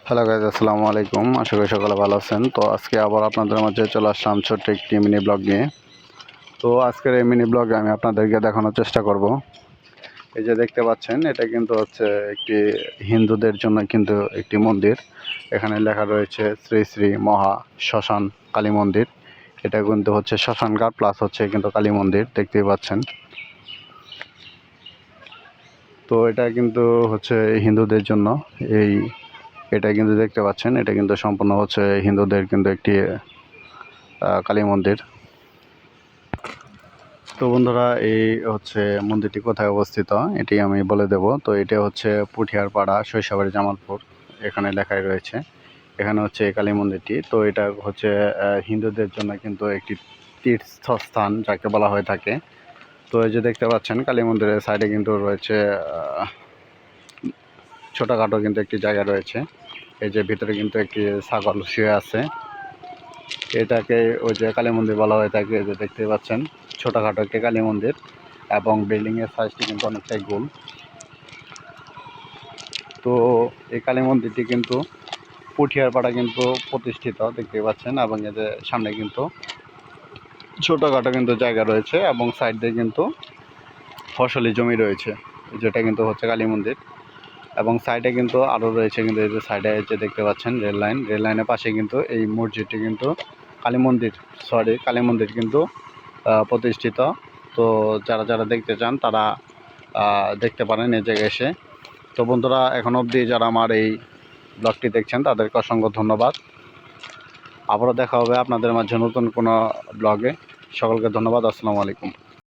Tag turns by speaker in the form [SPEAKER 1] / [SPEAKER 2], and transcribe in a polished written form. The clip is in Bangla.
[SPEAKER 1] হ্যালো গাইজ, আসসালামু আলাইকুম। আশা করি সকালে ভালো আছেন। তো আজকে আবার আপনাদের মাঝে চলে আসলাম ছোট্ট একটি মিনি ব্লগ নিয়ে। তো আজকের এই মিনি ব্লগে আমি আপনাদেরকে দেখানোর চেষ্টা করব। এই যে দেখতে পাচ্ছেন, এটা কিন্তু হচ্ছে একটি হিন্দুদের জন্য কিন্তু একটি মন্দির। এখানে লেখা রয়েছে শ্রী শ্রী মহা শ্মশান কালী মন্দির। এটা কিন্তু হচ্ছে শ্মশান ঘাট প্লাস হচ্ছে কিন্তু কালী মন্দির, দেখতেই পাচ্ছেন। তো এটা কিন্তু হচ্ছে হিন্দুদের জন্য এটা কিন্তু দেখতে পাচ্ছেন, এটা কিন্তু সম্পূর্ণ হচ্ছে হিন্দুদের কিন্তু একটি কালী মন্দির। তো বন্ধুরা, এই হচ্ছে মন্দিরটি কোথায় অবস্থিত এটি আমি বলে দেব। তো এটা হচ্ছে পুঠিয়ার পাড়া, শৈশবাড়ি, জামালপুর, এখানে লেখাই রয়েছে। এখানে হচ্ছে এই কালী মন্দিরটি। তো এটা হচ্ছে হিন্দুদের জন্য কিন্তু একটি তীর্থস্থান যাকে বলা হয়ে থাকে। তো এই যে দেখতে পাচ্ছেন, কালী মন্দিরের সাইডে কিন্তু রয়েছে ছোটোখাটো কিন্তু একটি জায়গা রয়েছে। এই যে ভিতরে কিন্তু একটি ছাগল শুয়ে আছে। এটাকে ওই যে কালী মন্দির বলা হয়ে থাকে। এই যে দেখতে পাচ্ছেন, ছোটোখাটো একটি কালী মন্দির এবং বিল্ডিংয়ের সাইজটি কিন্তু অনেকটাই গোল। তো এই কালী মন্দিরটি কিন্তু পুঠিয়ার পাড়া কিন্তু প্রতিষ্ঠিত, দেখতে পাচ্ছেন। এবং এদের সামনে কিন্তু ছোটোখাটো কিন্তু জায়গা রয়েছে এবং সাইড দিয়ে কিন্তু ফসলি জমি রয়েছে, যেটা কিন্তু হচ্ছে কালী মন্দির। এবং সাইডে কিন্তু আরও রয়েছে কিন্তু এই যে সাইডে যে দেখতে পাচ্ছেন রেল লাইনের পাশে কিন্তু এই মসজিদটি কিন্তু কালী মন্দির কিন্তু প্রতিষ্ঠিত। তো যারা যারা দেখতে চান তারা দেখতে পারেন এই জায়গায় এসে। তো বন্ধুরা, এখন অবধি যারা আমার এই ব্লগটি দেখছেন তাদেরকে অসংখ্য ধন্যবাদ। আবারও দেখা হবে আপনাদের মাঝে নতুন কোনো ব্লগে। সকলকে ধন্যবাদ। আসসালামু আলাইকুম।